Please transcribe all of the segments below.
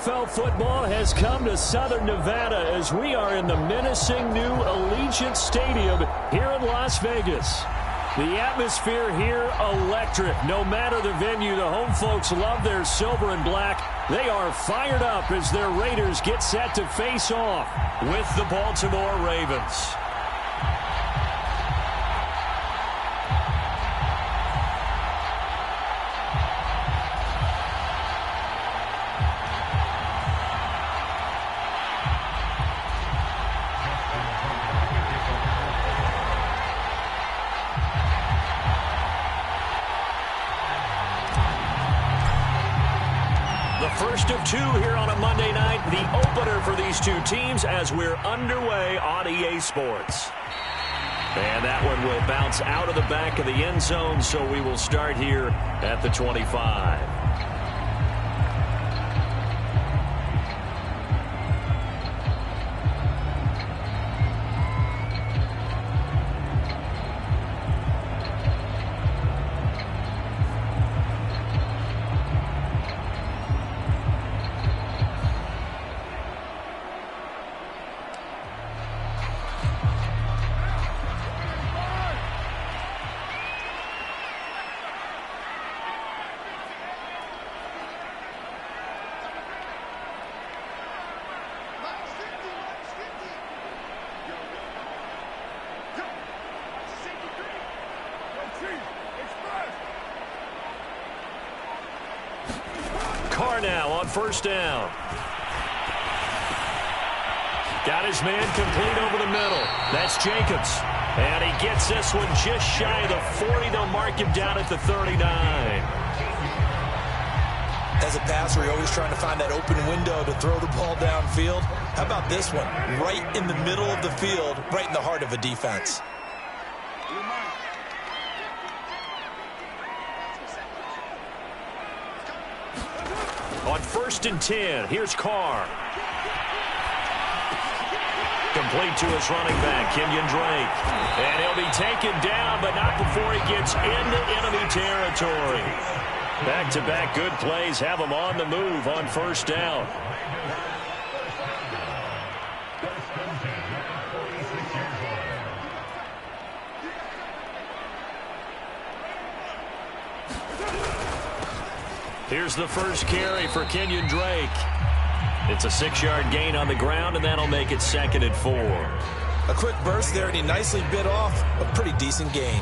NFL football has come to Southern Nevada as we are in the menacing new Allegiant Stadium here in Las Vegas. The atmosphere here electric. No matter the venue, the home folks love their silver and black. They are fired up as their Raiders get set to face off with the Baltimore Ravens. First of two here on a Monday night, the opener for these two teams as we're underway on EA Sports. And that one will bounce out of the back of the end zone, so we will start here at the 25. Now on first down. Got his man complete over the middle. That's Jacobs. And he gets this one just shy of the 40. They'll mark him down at the 39. As a passer, you're always trying to find that open window to throw the ball downfield. How about this one? Right in the middle of the field, right in the heart of a defense. On first and 10, here's Carr. Complete to his running back, Kenyon Drake. And he'll be taken down, but not before he gets into enemy territory. Back-to-back good plays have him on the move on first down. Here's the first carry for Kenyon Drake. It's a 6-yard gain on the ground, and that'll make it 2nd and 4. A quick burst there, and he nicely bit off a pretty decent gain.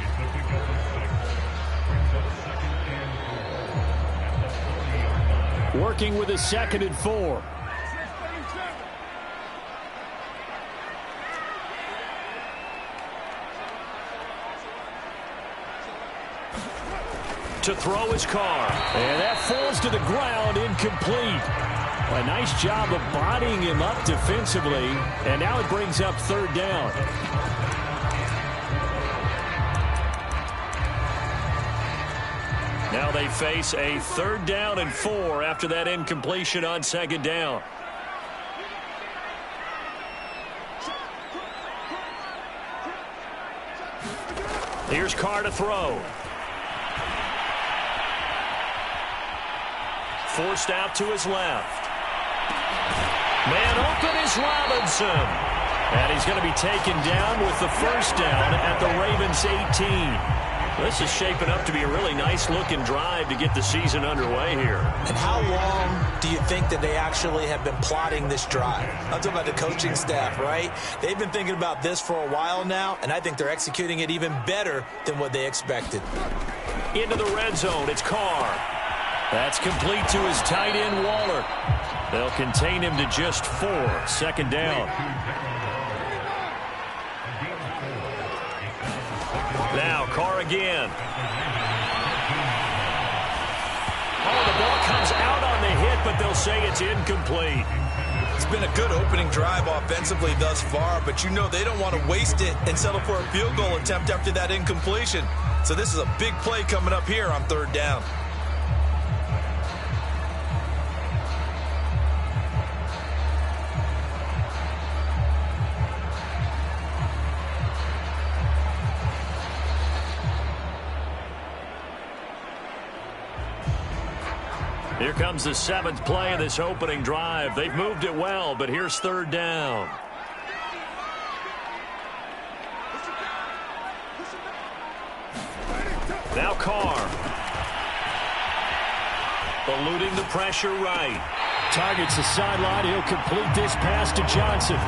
Working with a 2nd and 4. To throw his Carr. And that falls to the ground, incomplete. A nice job of bodying him up defensively. And now it brings up third down. Now they face a 3rd down and 4 after that incompletion on 2nd down. Here's Carr to throw. Forced out to his left. Man open is Robinson. And he's going to be taken down with the first down at the Ravens 18. This is shaping up to be a really nice-looking drive to get the season underway here. And how long do you think that they actually have been plotting this drive? I'm talking about the coaching staff, right? They've been thinking about this for a while now, and I think they're executing it even better than what they expected. Into the red zone, it's Carr. That's complete to his tight end, Waller. They'll contain him to just 4. 2nd down. Now Carr again. Oh, the ball comes out on the hit, but they'll say it's incomplete. It's been a good opening drive offensively thus far, but you know they don't want to waste it and settle for a field goal attempt after that incompletion. So this is a big play coming up here on 3rd down. Here comes the 7th play of this opening drive. They've moved it well, but here's 3rd down. Now Carr. Eluding the pressure right. Targets the sideline. He'll complete this pass to Johnson.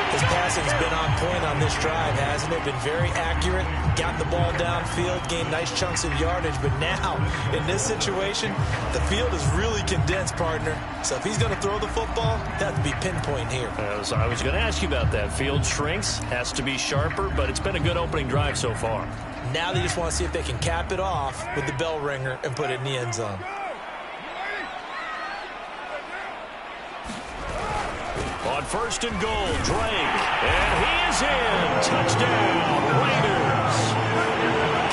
His passing's been on point on this drive, hasn't it? Been very accurate, gotten the ball downfield, gained nice chunks of yardage. But now, in this situation, the field is really condensed, partner. So if he's going to throw the football, that has to be pinpoint here. As I was going to ask you about that. Field shrinks, has to be sharper, but it's been a good opening drive so far. Now they just want to see if they can cap it off with the bell ringer and put it in the end zone. On 1st and goal, Drake. And he is in. Touchdown, Raiders.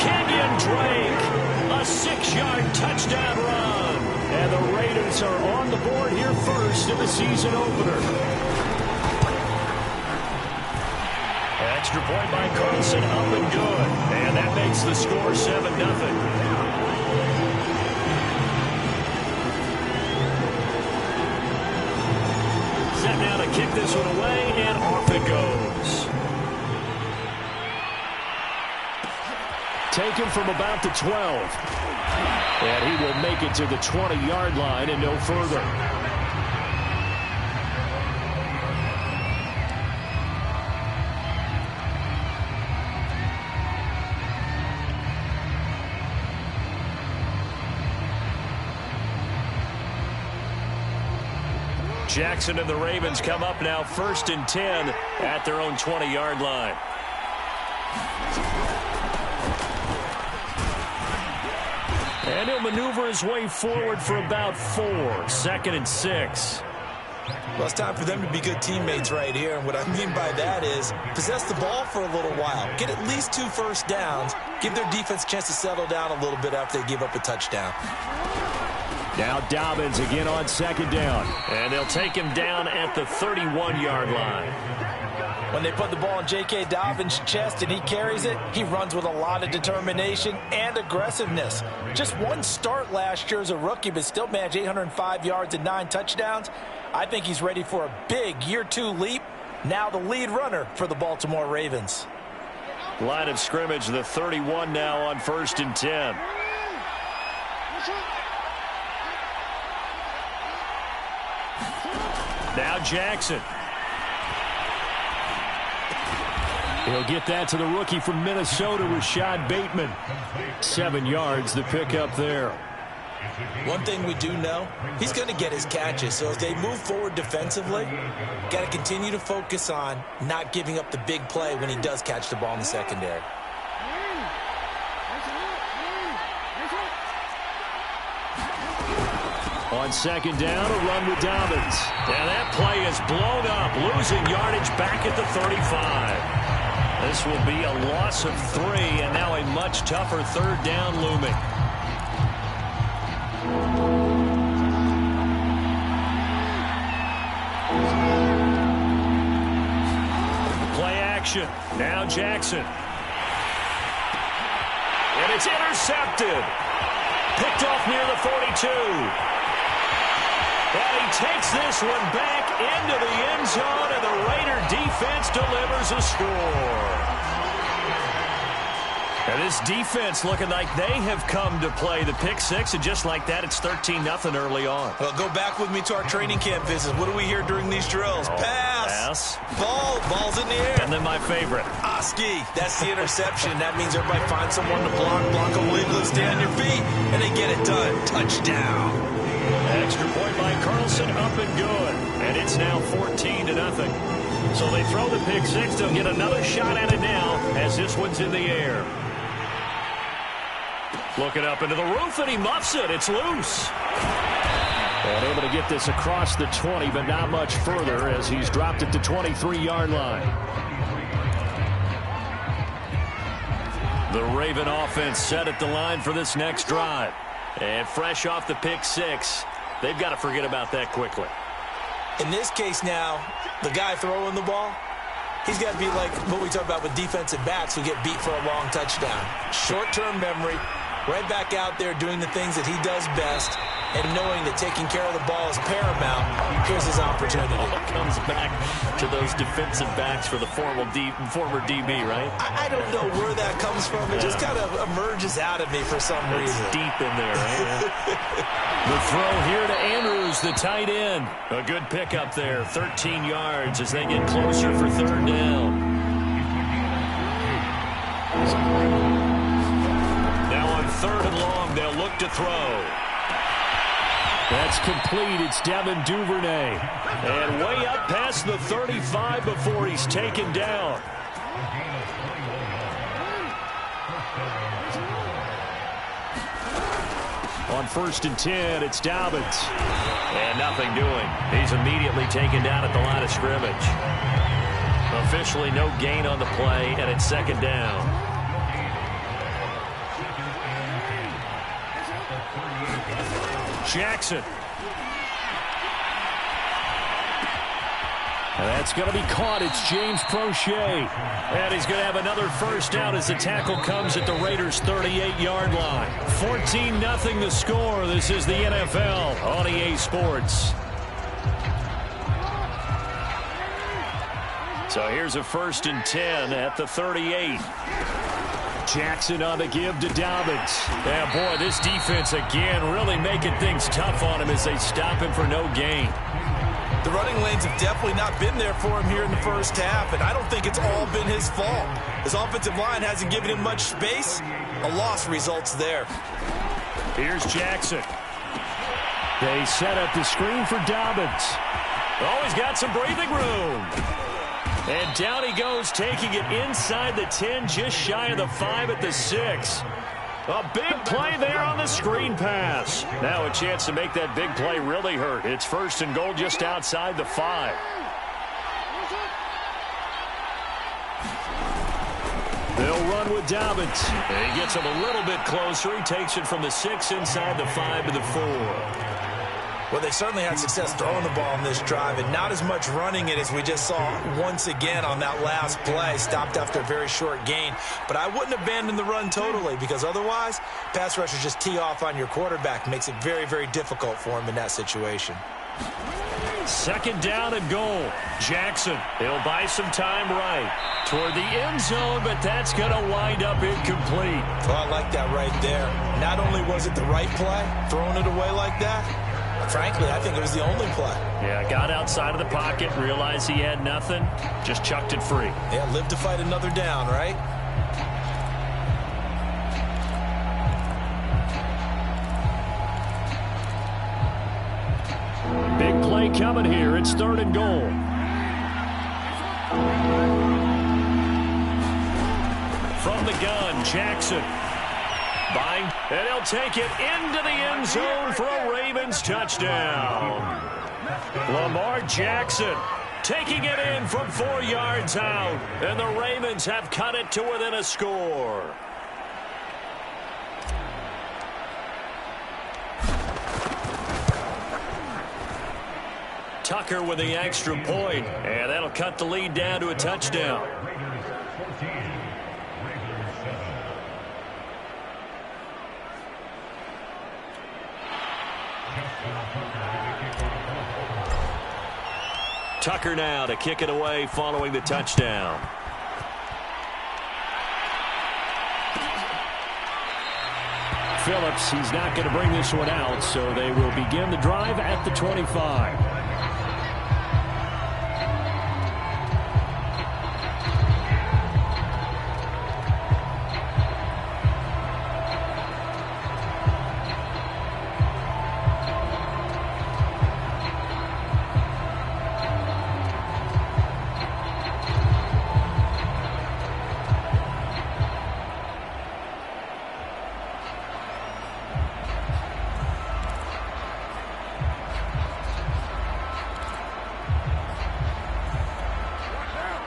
Kenyon Drake, a 6-yard touchdown run. And the Raiders are on the board here first in the season opener. Extra point by Carlson, up and good. And that makes the score 7-0. Set now to kick this one away, and off it goes. Taken from about the 12. And he will make it to the 20-yard line and no further. Jackson and the Ravens come up now 1st and 10 at their own 20-yard line. And he'll maneuver his way forward for about 4. 2nd and 6. Well, it's time for them to be good teammates right here. And what I mean by that is possess the ball for a little while. Get at least 2 first downs. Give their defense a chance to settle down a little bit after they give up a touchdown. Now Dobbins again on 2nd down. And they'll take him down at the 31-yard line. When they put the ball in J.K. Dobbins' chest and he carries it, he runs with a lot of determination and aggressiveness. Just one start last year as a rookie, but still managed 805 yards and 9 touchdowns. I think he's ready for a big year 2 leap. Now the lead runner for the Baltimore Ravens. Line of scrimmage, the 31 now on 1st and 10. Now Jackson. He'll get that to the rookie from Minnesota, Rashad Bateman. 7 yards, the pickup there. One thing we do know, he's going to get his catches. So as they move forward defensively, got to continue to focus on not giving up the big play when he does catch the ball in the secondary. On 2nd down, a run with Dobbins. And that play is blown up, losing yardage back at the 35. This will be a loss of 3, and now a much tougher 3rd down looming. Play action. Now Jackson. And it's intercepted. Picked off near the 42. And he takes this one back into the end zone, and the Raider defense delivers a score. And this defense looking like they have come to play the pick 6, and just like that, it's 13-0 early on. Well, go back with me to our training camp visit. What do we hear during these drills? Pass. Ball. Ball's in the air. And then my favorite. Oski. That's the interception. That means everybody finds someone to block them legally, stay on your feet, and they get it done. Touchdown. Extra point by Carlson, up and good. And it's now 14-0. So they throw the pick 6. They'll get another shot at it now as this one's in the air. Looking up into the roof, and he muffs it. It's loose. And able to get this across the 20, but not much further as he's dropped it to 23-yard line. The Raven offense set at the line for this next drive. And fresh off the pick 6, they've got to forget about that quickly. In this case now, the guy throwing the ball, he's got to be like what we talk about with defensive backs who get beat for a long touchdown. Short-term memory, right back out there doing the things that he does best, and knowing that taking care of the ball is paramount, here's his opportunity. It comes back to those defensive backs for the former DB, right? I don't know where that comes from. It just kind of emerges out of me for some reason. It's deep in there, right? The throw here to Andrews, the tight end. A good pickup there, 13 yards as they get closer for third down. Now on third and long, they'll look to throw. That's complete. It's Devin Duvernay. And way up past the 35 before he's taken down. On 1st and 10, it's Dobbins. And nothing doing. He's immediately taken down at the line of scrimmage. Officially no gain on the play, and it's second down. Jackson. And that's going to be caught. It's James Prochet. And he's going to have another first down as the tackle comes at the Raiders' 38-yard line. 14-0 the score. This is the NFL on EA Sports. So here's a 1st and 10 at the 38. Jackson on the give to Dobbins. Yeah, boy, this defense again really making things tough on him as they stop him for no gain. The running lanes have definitely not been there for him here in the first half, and I don't think it's all been his fault. His offensive line hasn't given him much space. A loss results there. Here's Jackson. They set up the screen for Dobbins. Oh, he's got some breathing room. And down he goes, taking it inside the 10, just shy of the 5 at the 6. A big play there on the screen pass. Now a chance to make that big play really hurt. It's 1st and goal just outside the 5. They'll run with Dobbins. And he gets him a little bit closer. He takes it from the 6 inside the 5 to the 4. Well, they certainly had success throwing the ball in this drive, and not as much running it as we just saw once again on that last play. Stopped after a very short gain. But I wouldn't abandon the run totally, because otherwise, pass rushers just tee off on your quarterback. Makes it very, very difficult for him in that situation. 2nd down and goal. Jackson, he'll buy some time right toward the end zone, but that's going to wind up incomplete. Well, I like that right there. Not only was it the right play, throwing it away like that, frankly, I think it was the only play. Yeah, got outside of the pocket, realized he had nothing, just chucked it free. Yeah, live to fight another down, right? Big play coming here. It's 3rd and goal. From the gun, Jackson. And he'll take it into the end zone for a Ravens touchdown. Lamar Jackson taking it in from 4 yards out. And the Ravens have cut it to within a score. Tucker with the extra point. And that'll cut the lead down to a touchdown. Tucker now to kick it away following the touchdown. Phillips, he's not going to bring this one out, so they will begin the drive at the 25.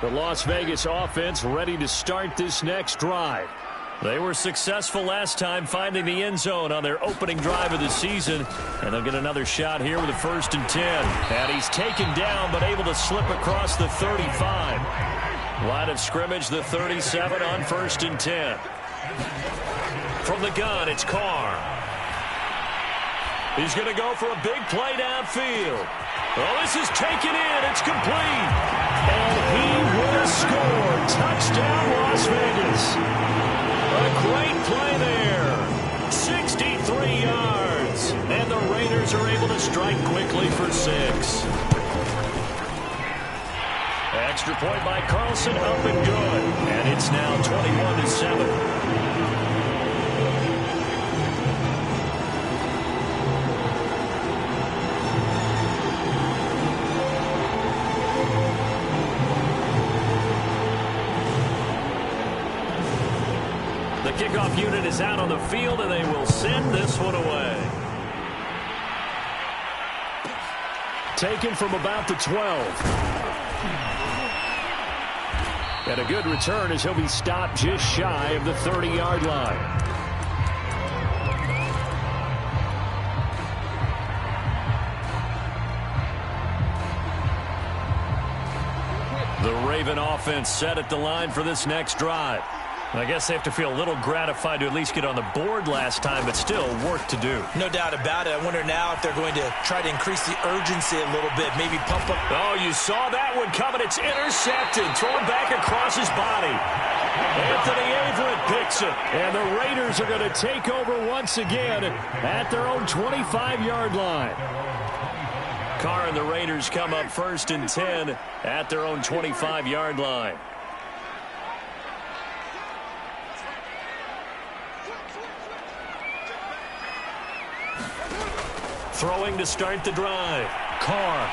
The Las Vegas offense ready to start this next drive. They were successful last time finding the end zone on their opening drive of the season. And they'll get another shot here with a 1st and 10. And he's taken down but able to slip across the 35. Line of scrimmage, the 37 on 1st and 10. From the gun, it's Carr. He's going to go for a big play downfield. Oh, this is taken in. It's complete. And he will score. Touchdown, Las Vegas. A great play there. 63 yards. And the Raiders are able to strike quickly for 6. Extra point by Carlson, up and good. And it's now 21-7. The kickoff unit is out on the field, and they will send this one away. Taken from about the 12. And a good return as he'll be stopped just shy of the 30-yard line. The Raven offense set at the line for this next drive. I guess they have to feel a little gratified to at least get on the board last time, but still work to do. No doubt about it. I wonder now if they're going to try to increase the urgency a little bit, maybe pump up. Oh, you saw that one coming. It's intercepted, thrown back across his body. Anthony Averett picks it, and the Raiders are going to take over once again at their own 25-yard line. Carr and the Raiders come up 1st and 10 at their own 25-yard line. Throwing to start the drive. Carr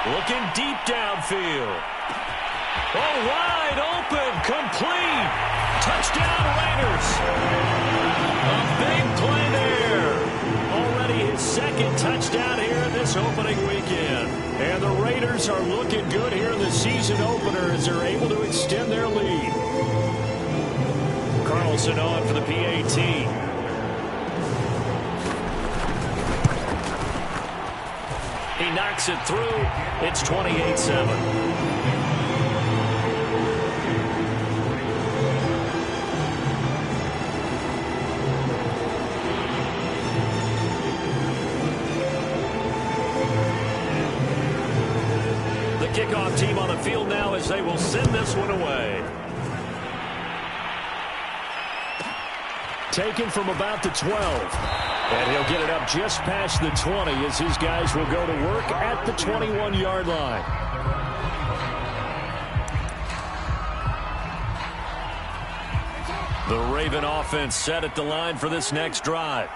looking deep downfield. Oh, wide open, complete. Touchdown, Raiders. A big play there. Already his 2nd touchdown here in this opening weekend. And the Raiders are looking good here in the season opener as they're able to extend their lead. Carlson on for the PAT. He knocks it through. It's 28-7. The kickoff team on the field now as they will send this one away. Taken from about the 12. And he'll get it up just past the 20 as his guys will go to work at the 21-yard line. The Raven offense set at the line for this next drive.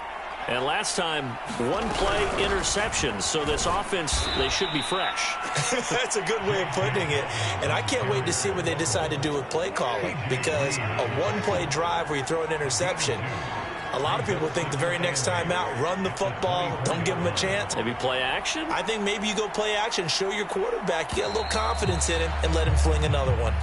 And last time, 1-play interception. So this offense, they should be fresh. That's a good way of putting it. And I can't wait to see what they decide to do with play calling. Because a 1-play drive where you throw an interception, a lot of people think the very next time out, run the football, don't give them a chance. Maybe play action? I think maybe you go play action, show your quarterback, you get a little confidence in him, and let him fling another one.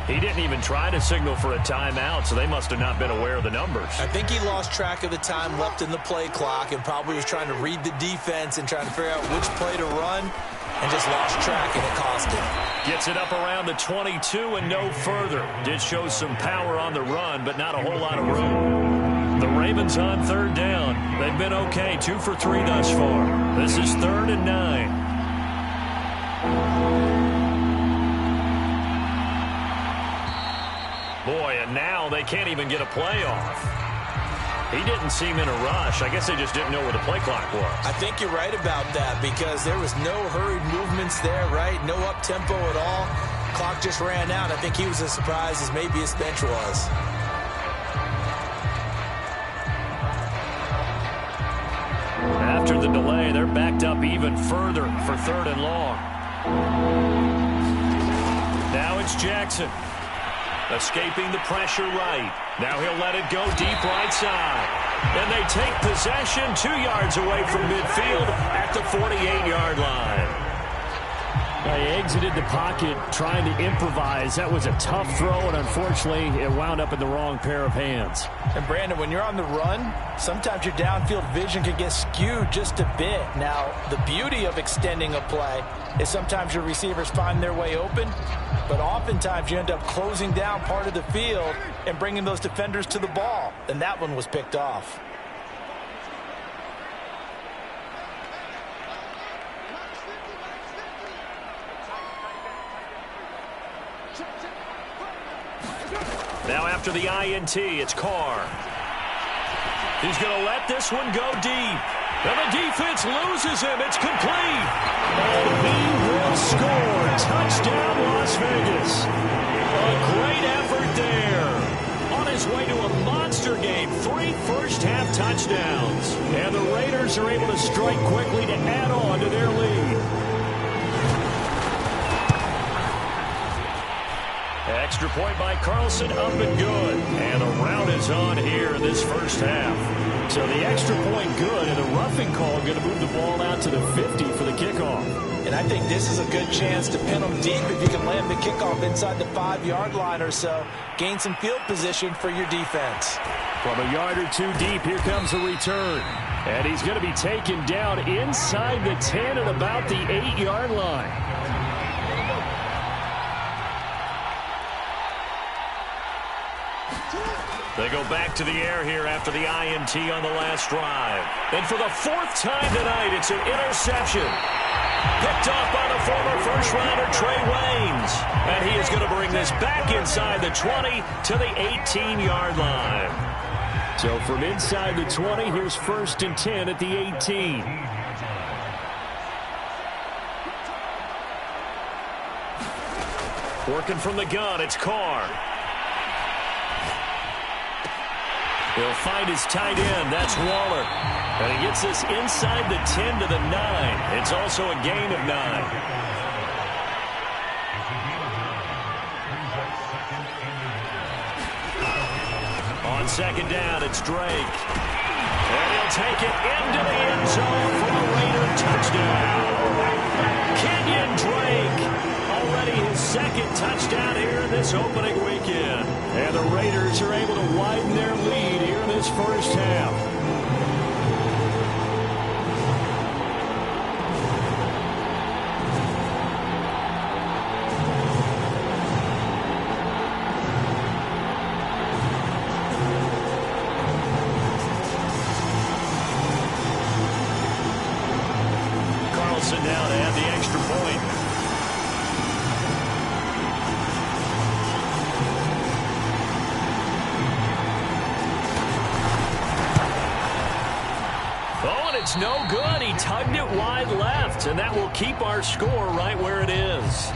He didn't even try to signal for a timeout, so they must have not been aware of the numbers. I think he lost track of the time left in the play clock and probably was trying to read the defense and trying to figure out which play to run and just lost track, and it cost him. Gets it up around the 22 and no further. Did show some power on the run, but not a whole lot of room. The Ravens on 3rd down. They've been okay, 2 for 3 thus far. This is 3rd and 9. Boy, and now they can't even get a play off. He didn't seem in a rush. I guess they just didn't know where the play clock was. I think you're right about that because there was no hurried movements there, right? No up-tempo at all. Clock just ran out. I think he was as surprised as maybe his bench was. After the delay, they're backed up even further for 3rd and long. Now it's Jackson. Escaping the pressure right. Now he'll let it go deep right side. And they take possession 2 yards away from midfield at the 48-yard line. He exited the pocket trying to improvise. That was a tough throw, and unfortunately, it wound up in the wrong pair of hands. And, Brandon, when you're on the run, sometimes your downfield vision can get skewed just a bit. Now, the beauty of extending a play is sometimes your receivers find their way open, but oftentimes you end up closing down part of the field and bringing those defenders to the ball, and that one was picked off. Now after the INT, it's Carr. He's going to let this one go deep. And the defense loses him. It's complete. And he will score. Touchdown, Las Vegas. A great effort there. On his way to a monster game. 3 first-half touchdowns. And the Raiders are able to strike quickly to add on to their lead. Extra point by Carlson, up and good. And the rout is on here in this first half. So the extra point good, and a roughing call going to move the ball out to the 50 for the kickoff. And I think this is a good chance to pin them deep if you can land the kickoff inside the 5-yard line or so. Gain some field position for your defense. From a yard or two deep, here comes a return. And he's going to be taken down inside the 10 at about the 8-yard line. They go back to the air here after the INT on the last drive. And for the 4th time tonight, it's an interception. Picked off by the former first-rounder Trey Waynes. And he is going to bring this back inside the 20 to the 18-yard line. So from inside the 20, here's 1st and 10 at the 18. Working from the gun, it's Carr. He'll find his tight end. That's Waller. And he gets this inside the 10 to the 9. It's also a gain of 9. On 2nd down, it's Drake. And he'll take it into the end zone for a Raider touchdown. Kenyon Drake. Already his 2nd touchdown here in this opening weekend. And the Raiders are able to widen their lead here in this first half. Carlson now to add the extra point. It's no good. He tugged it wide left, and that will keep our score right where it is.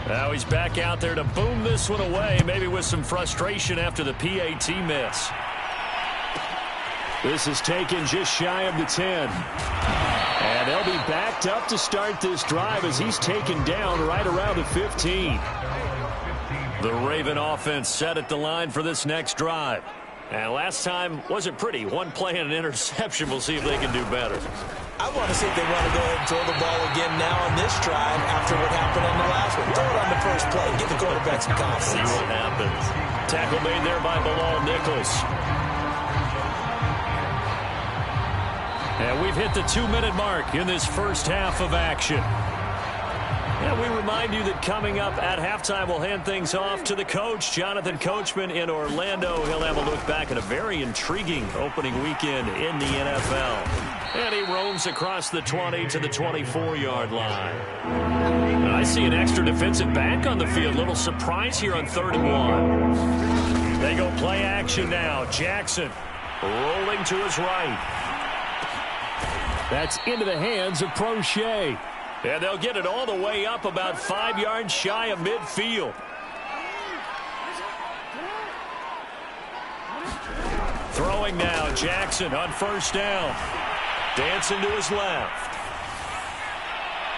Now he's back out there to boom this one away, maybe with some frustration after the PAT miss. This is taken just shy of the 10. And they'll be backed up to start this drive as he's taken down right around the 15. The Raven offense set at the line for this next drive. And last time wasn't pretty. One play and an interception. We'll see if they can do better. I want to see if they want to go ahead and throw the ball again now on this drive after what happened on the last one. Throw it on the first play. Give the quarterback some confidence. See what happens. Tackle made there by Bilal Nichols. And we've hit the 2-minute mark in this first half of action. And we remind you that coming up at halftime, we'll hand things off to the coach, Jonathan Coachman in Orlando. He'll have a look back at a very intriguing opening weekend in the NFL. And he roams across the 20 to the 24-yard line. I see an extra defensive back on the field. Little surprise here on 3rd and 1. They go play action now. Jackson rolling to his right. That's into the hands of Prochet. And they'll get it all the way up about 5 yards shy of midfield. Throwing now, Jackson on 1st down. Dancing to his left.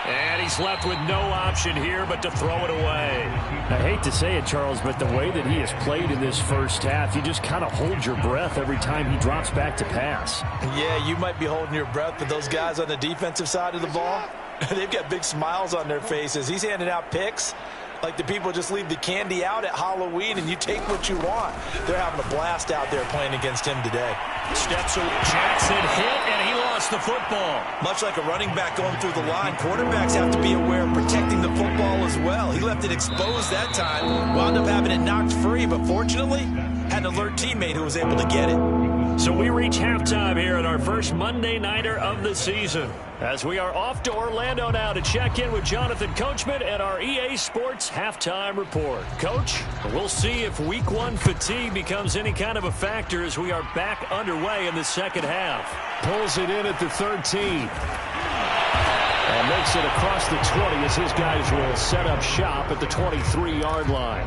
And he's left with no option here but to throw it away. I hate to say it, Charles, but the way that he has played in this first half, you just kind of hold your breath every time he drops back to pass. Yeah, you might be holding your breath, but those guys on the defensive side of the ball, they've got big smiles on their faces. He's handing out picks like the people just leave the candy out at Halloween and you take what you want. They're having a blast out there playing against him today. Steps away. Jackson hit, and he lost the football. Much like a running back going through the line, quarterbacks have to be aware of protecting the football as well. He left it exposed that time, wound up having it knocked free, but fortunately, had an alert teammate who was able to get it. So So we reach halftime here at our first Monday Nighter of the season, as we are off to Orlando now to check in with Jonathan Coachman and our EA Sports Halftime Report. Coach, we'll see if Week 1 fatigue becomes any kind of a factor as we are back underway in the second half. Pulls it in at the 13. And makes it across the 20 as his guys will set up shop at the 23-yard line.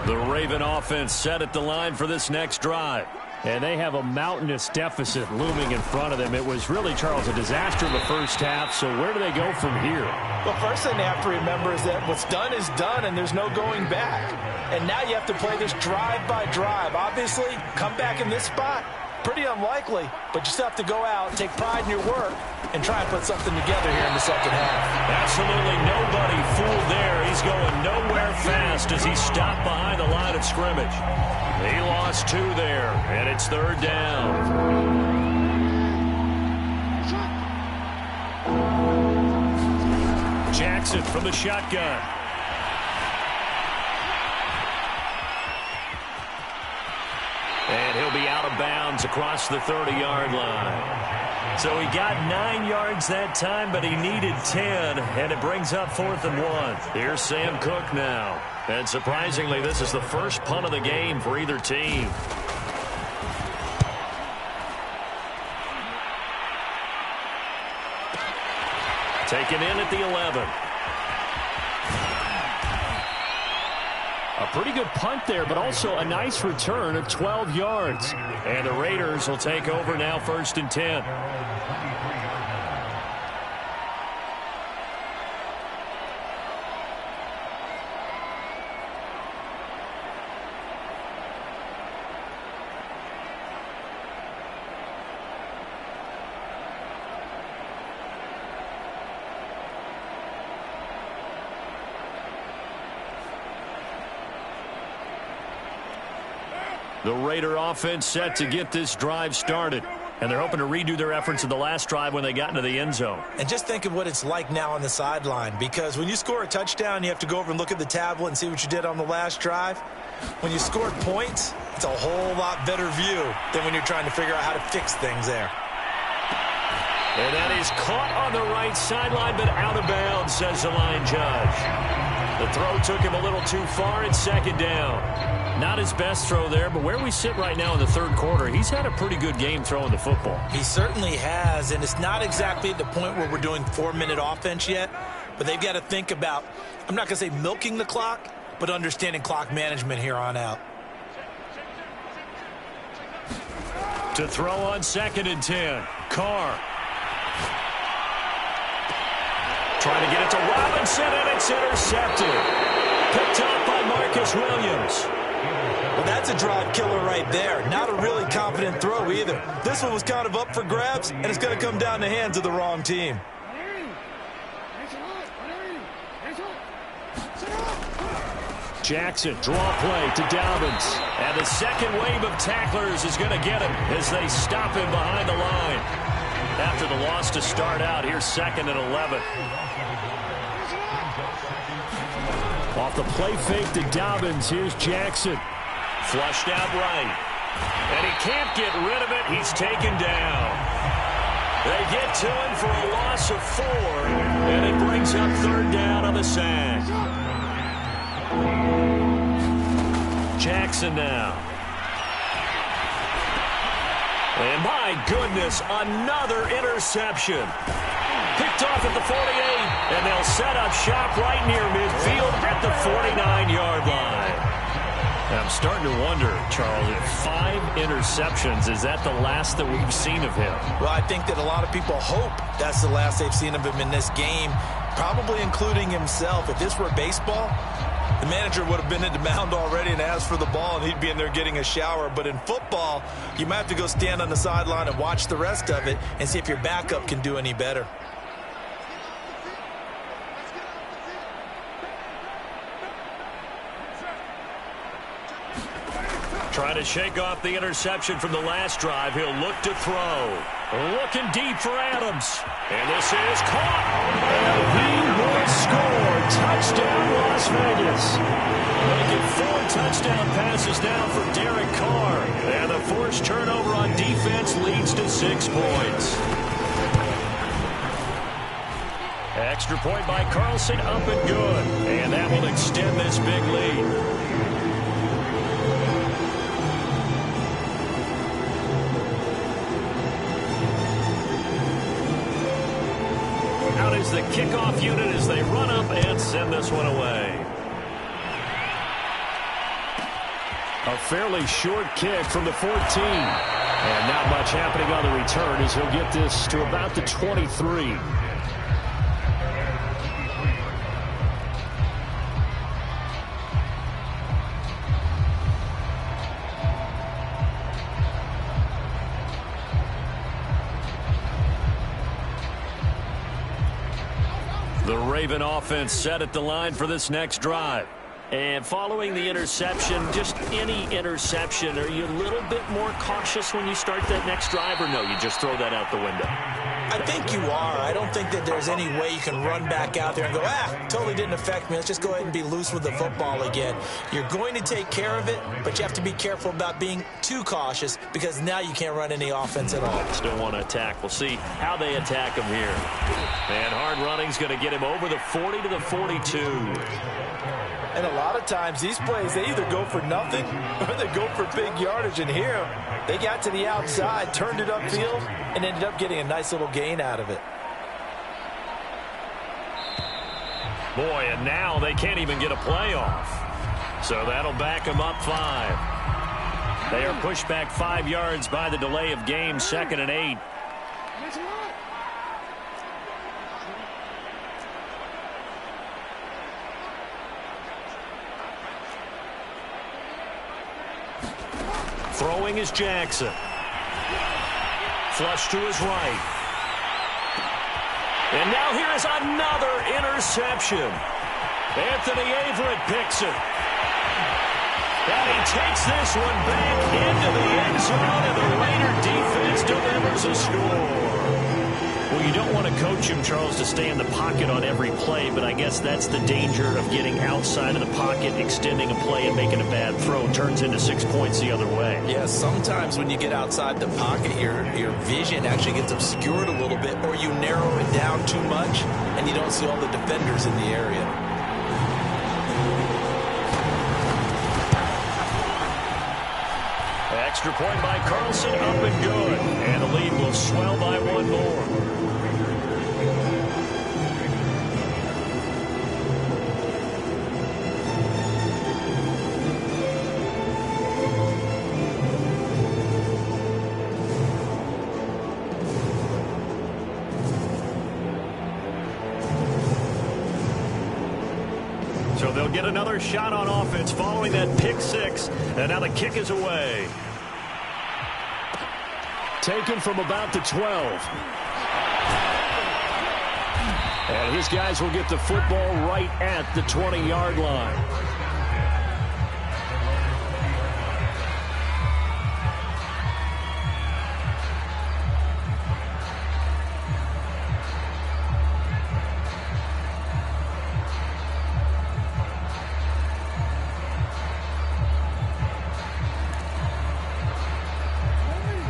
The Raven offense set at the line for this next drive. And they have a mountainous deficit looming in front of them. It was really, Charles, a disaster in the first half. So where do they go from here? Well, first thing they have to remember is that what's done is done, and there's no going back. And now you have to play this drive by drive. Obviously, come back in this spot, pretty unlikely. But you still have to go out, take pride in your work, and try and put something together here in the second half. Absolutely nobody fooled there. He's going nowhere fast as he stopped behind the line of scrimmage. He lost 2 there, and it's third down. Jackson from the shotgun. And he'll be out of bounds across the 30-yard line. So he got 9 yards that time, but he needed 10, and it brings up 4th and 1. Here's Sam Cook now. And surprisingly, this is the first punt of the game for either team. Taken in at the 11. A pretty good punt there, but also a nice return of 12 yards. And the Raiders will take over now, 1st and 10. The Raider offense set to get this drive started. And they're hoping to redo their efforts in the last drive when they got into the end zone. And just think of what it's like now on the sideline, because when you score a touchdown, you have to go over and look at the tablet and see what you did on the last drive. When you scored points, it's a whole lot better view than when you're trying to figure out how to fix things there. And that is caught on the right sideline, but out of bounds, says the line judge. The throw took him a little too far. It's second down. Not his best throw there, but where we sit right now in the third quarter, he's had a pretty good game throwing the football. He certainly has, and it's not exactly at the point where we're doing 4-minute offense yet, but they've got to think about, I'm not going to say milking the clock, but understanding clock management here on out. To throw on 2nd and 10, Carr. Trying to get it to Robinson, and it's intercepted. Picked off by Marcus Williams. Well, that's a drive killer right there. Not a really confident throw either. This one was kind of up for grabs, and it's going to come down the hands of the wrong team. Jackson, draw play to Dobbins. And the second wave of tacklers is going to get him as they stop him behind the line. After the loss to start out, here's 2nd and 11. Off the play fake to Dobbins, here's Jackson. Flushed out right. And he can't get rid of it. He's taken down. They get to him for a loss of 4, and it brings up 3rd down on the sack. Jackson now. And my goodness, another interception. Picked off at the 48, and they'll set up shop right near midfield at the 49-yard line. I'm starting to wonder, Charles, if 5 interceptions, is that the last that we've seen of him? Well, I think that a lot of people hope that's the last they've seen of him in this game, probably including himself. If this were baseball, the manager would have been in the mound already and asked for the ball, and he'd be in there getting a shower. But in football, you might have to go stand on the sideline and watch the rest of it and see if your backup can do any better. Trying to shake off the interception from the last drive. He'll look to throw. Looking deep for Adams. And this is caught. And he will score. Touchdown, Las Vegas. Making 4 touchdown passes now for Derek Carr. And the forced turnover 6 points. Extra point by Carlson, up and good. And that will extend this big lead. Out is the kickoff unit as they run up and send this one away. A fairly short kick from the 14. And not much happening on the return as he'll get this to about the 23. The Raven offense set at the line for this next drive. And following the interception, just any interception, are you a little bit more cautious when you start that next drive, or no, you just throw that out the window? I think you are. I don't think that there's any way you can run back out there and go, totally didn't affect me. Let's just go ahead and be loose with the football again. You're going to take care of it, but you have to be careful about being too cautious because now you can't run any offense at all. Still want to attack. We'll see how they attack him here. And hard running's going to get him over the 40 to the 42. And a lot of times these plays, they either go for nothing or they go for big yardage. And here, they got to the outside, turned it upfield, and ended up getting a nice little gain out of it. Boy, and now they can't even get a play off. So that'll back them up 5. They are pushed back 5 yards by the delay of game, 2nd and 8. Throwing is Jackson. Flush to his right. And now here is another interception. Anthony Averett picks it. And he takes this one back into the end zone, and the Raider defense delivers a score. Well, you don't want to coach him, Charles, to stay in the pocket on every play, but I guess that's the danger of getting outside of the pocket, extending a play, and making a bad throw. Turns into 6 points the other way. Yeah, sometimes when you get outside the pocket, your vision actually gets obscured a little bit, or you narrow it down too much, and you don't see all the defenders in the area. Extra point by Carlson, up and good. And the lead will swell by 1 more. So they'll get another shot on offense following that pick 6. And now the kick is away. Taken from about the 12. And his guys will get the football right at the 20-yard line.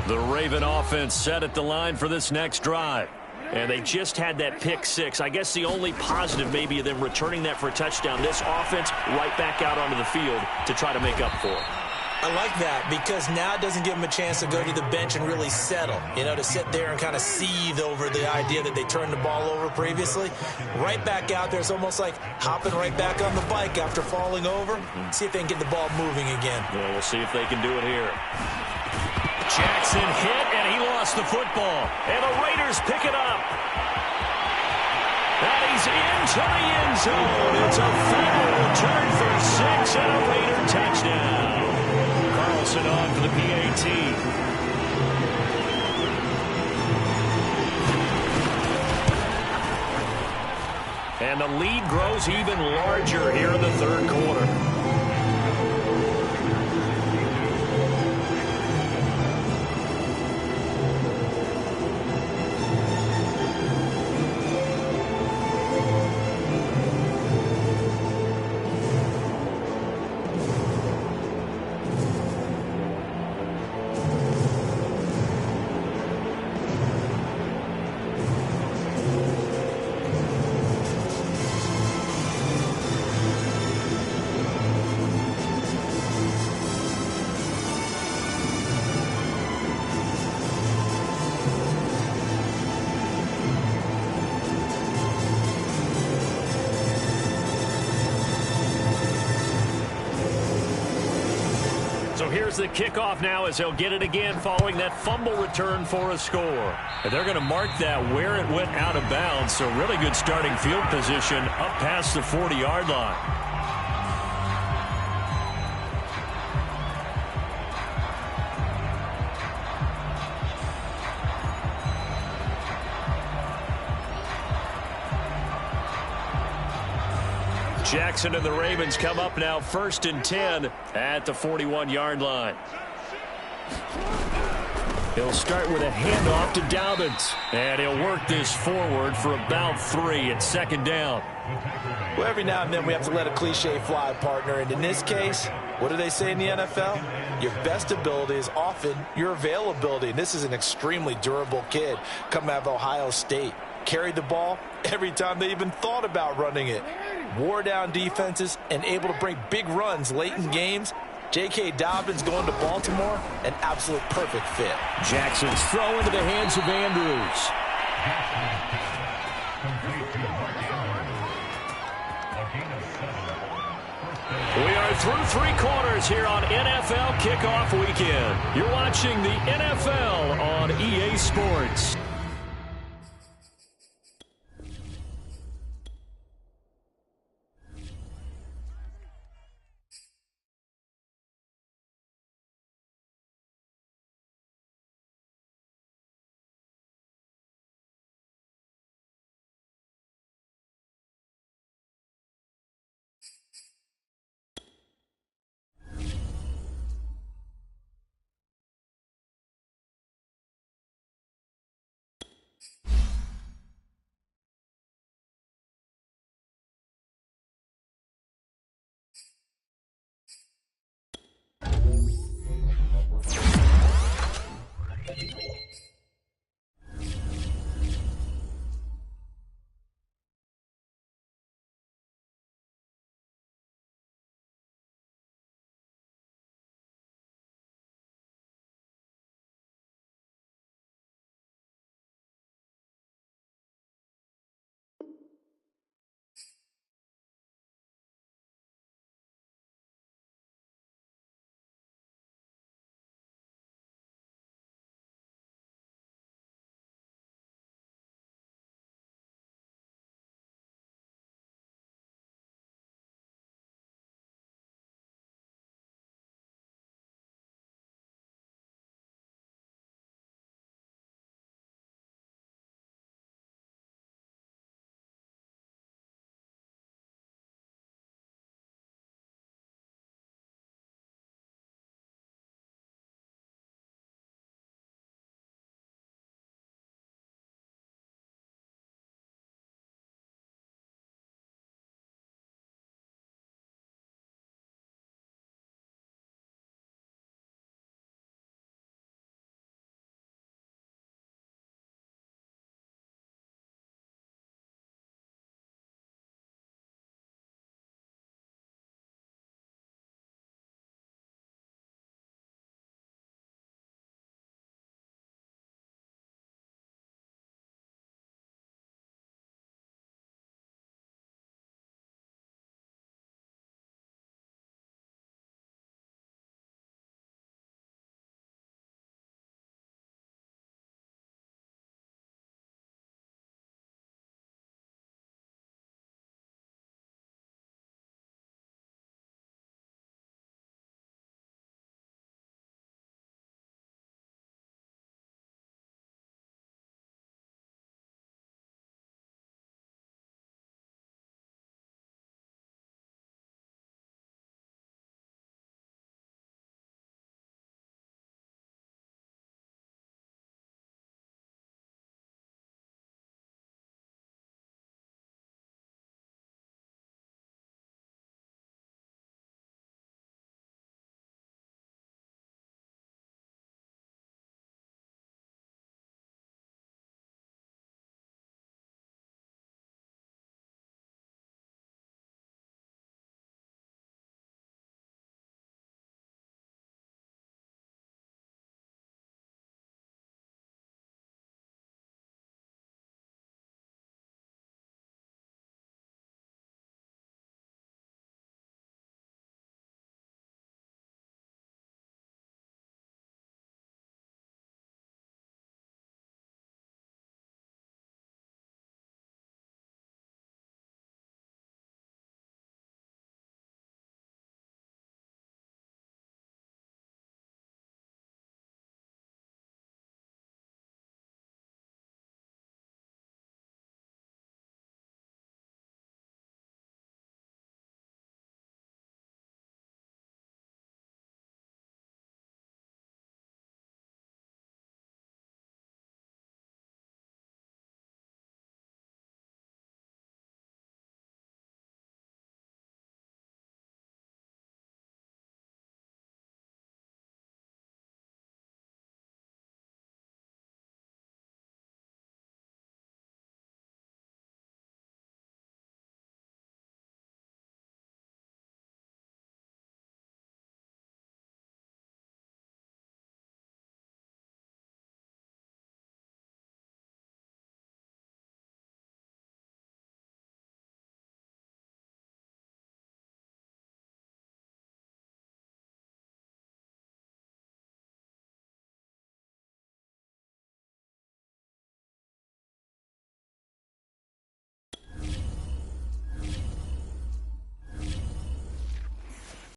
The Raven offense set at the line for this next drive. And they just had that pick 6. I guess the only positive maybe of them returning that for a touchdown. This offense right back out onto the field to try to make up for it. I like that because now it doesn't give them a chance to go to the bench and really settle, to sit there and kind of seethe over the idea that they turned the ball over previously. Right back out there, it's almost like hopping right back on the bike after falling over. See if they can get the ball moving again. Well, we'll see if they can do it here. Jackson hit, and he lost the football. And the Raiders pick it up. And he's into the end zone. It's a final return for 6 and a Raider touchdown. Carlson on for the PAT. And the lead grows even larger here in the third quarter. here's the kickoff now as he'll get it again following that fumble return for a score. And they're going to mark that where it went out of bounds, so really good starting field position up past the 40-yard line. Jackson and the Ravens come up now 1st and 10 at the 41-yard line. He'll start with a handoff to Dobbins, and he'll work this forward for about 3 at 2nd down. Well, every now and then we have to let a cliche fly, partner. And in this case, what do they say in the NFL? Your best ability is often your availability. And this is an extremely durable kid coming out of Ohio State. Carried the ball every time they even thought about running it. Wore down defenses and able to break big runs late in games. J.K. Dobbins going to Baltimore, an absolute perfect fit. Jackson's throw into the hands of Andrews. We are through 3 quarters here on NFL Kickoff Weekend. You're watching the NFL on EA Sports.